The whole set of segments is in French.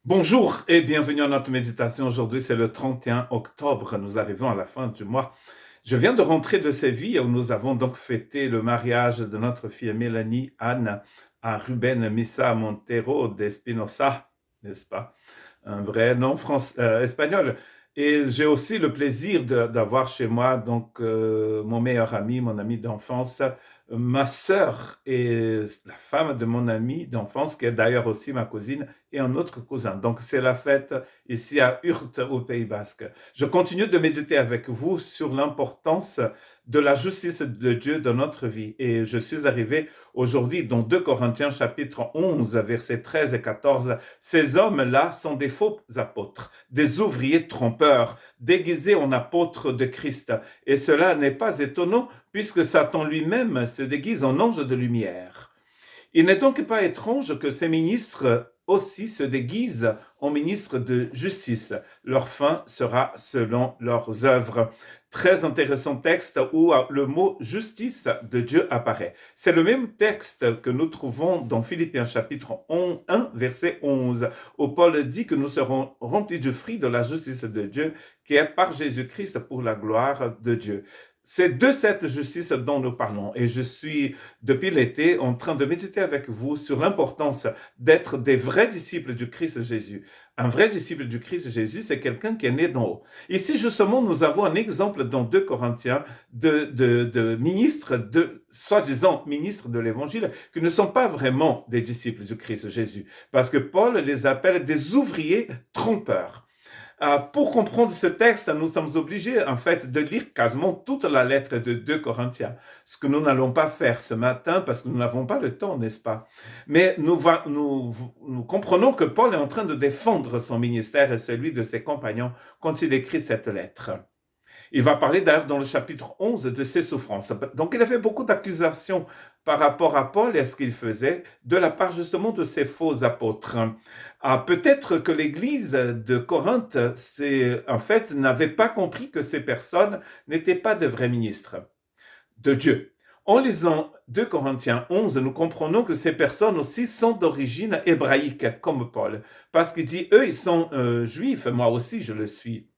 Bonjour et bienvenue à notre méditation. Aujourd'hui, c'est le 31 octobre. Nous arrivons à la fin du mois. Je viens de rentrer de Séville où nous avons donc fêté le mariage de notre fille Mélanie Anne à Ruben Missa Montero d'Espinosa, n'est-ce pas? Un vrai nom espagnol. Et j'ai aussi le plaisir d'avoir chez moi donc mon meilleur ami, mon ami d'enfance, ma sœur et la femme de mon ami d'enfance, qui est d'ailleurs aussi ma cousine, et un autre cousin. Donc c'est la fête ici à Urt, au Pays Basque. Je continue de méditer avec vous sur l'importance de la justice de Dieu dans notre vie. Et je suis arrivé aujourd'hui dans 2 Corinthiens chapitre 11, versets 13 et 14. Ces hommes-là sont des faux apôtres, des ouvriers trompeurs, déguisés en apôtres de Christ. Et cela n'est pas étonnant puisque Satan lui-même se déguise en ange de lumière. Il n'est donc pas étrange que ces ministres aussi se déguisent en ministres de justice. Leur fin sera selon leurs œuvres. Très intéressant texte où le mot justice de Dieu apparaît. C'est le même texte que nous trouvons dans Philippiens chapitre 1, verset 11, où Paul dit que nous serons remplis du fruit de la justice de Dieu qui est par Jésus-Christ pour la gloire de Dieu. C'est de cette justice dont nous parlons et je suis depuis l'été en train de méditer avec vous sur l'importance d'être des vrais disciples du Christ Jésus. Un vrai disciple du Christ Jésus, c'est quelqu'un qui est né d'en haut. Ici, justement, nous avons un exemple dans 2 Corinthiens de ministres, soi-disant ministres de l'Évangile, qui ne sont pas vraiment des disciples du Christ Jésus, parce que Paul les appelle des ouvriers trompeurs. Pour comprendre ce texte, nous sommes obligés en fait de lire quasiment toute la lettre de 2 Corinthiens, ce que nous n'allons pas faire ce matin parce que nous n'avons pas le temps, n'est-ce pas? Mais nous comprenons que Paul est en train de défendre son ministère et celui de ses compagnons quand il écrit cette lettre. Il va parler d'ailleurs dans le chapitre 11 de ses souffrances. Donc il a fait beaucoup d'accusations par rapport à Paul et à ce qu'il faisait de la part justement de ces faux apôtres. Peut-être que l'église de Corinthe, en fait, n'avait pas compris que ces personnes n'étaient pas de vrais ministres de Dieu. En lisant 2 Corinthiens 11, nous comprenons que ces personnes aussi sont d'origine hébraïque, comme Paul, parce qu'il dit, eux, ils sont juifs, moi aussi je le suis.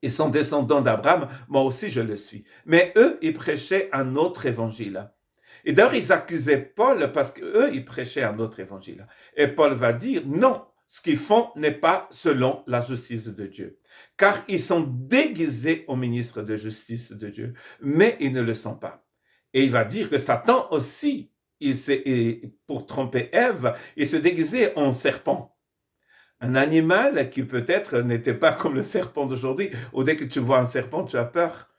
Ils sont descendants d'Abraham, moi aussi je le suis. Mais eux, ils prêchaient un autre évangile. Et d'ailleurs, ils accusaient Paul parce qu'eux, ils prêchaient un autre évangile. Et Paul va dire, non, ce qu'ils font n'est pas selon la justice de Dieu. Car ils sont déguisés au ministre de justice de Dieu, mais ils ne le sont pas. Et il va dire que Satan aussi, pour tromper Ève, il se déguisait en serpent. Un animal qui peut-être n'était pas comme le serpent d'aujourd'hui, où dès que tu vois un serpent, tu as peur.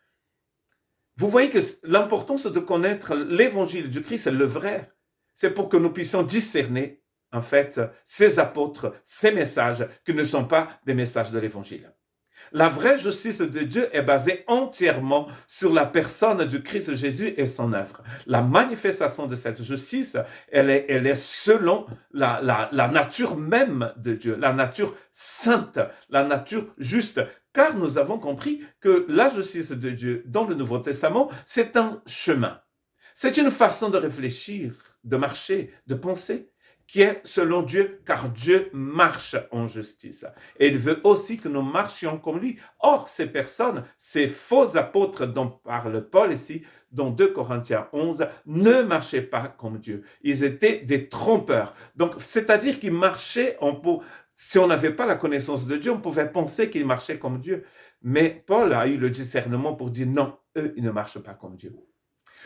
Vous voyez que l'importance de connaître l'évangile du Christ, le vrai, c'est pour que nous puissions discerner, en fait, ces apôtres, ces messages qui ne sont pas des messages de l'évangile. La vraie justice de Dieu est basée entièrement sur la personne du Christ Jésus et son œuvre. La manifestation de cette justice, elle est selon la nature même de Dieu, la nature sainte, la nature juste. Car nous avons compris que la justice de Dieu dans le Nouveau Testament, c'est un chemin. C'est une façon de réfléchir, de marcher, de penser qui est selon Dieu, car Dieu marche en justice. Et il veut aussi que nous marchions comme lui. Or, ces personnes, ces faux apôtres dont parle Paul ici, dans 2 Corinthiens 11, ne marchaient pas comme Dieu. Ils étaient des trompeurs. Donc, c'est-à-dire qu'ils marchaient, si on n'avait pas la connaissance de Dieu, on pouvait penser qu'ils marchaient comme Dieu. Mais Paul a eu le discernement pour dire non, eux, ils ne marchent pas comme Dieu.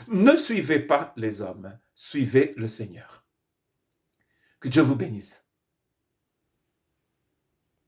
Ne suivez pas les hommes, suivez le Seigneur. Que Dieu vous bénisse.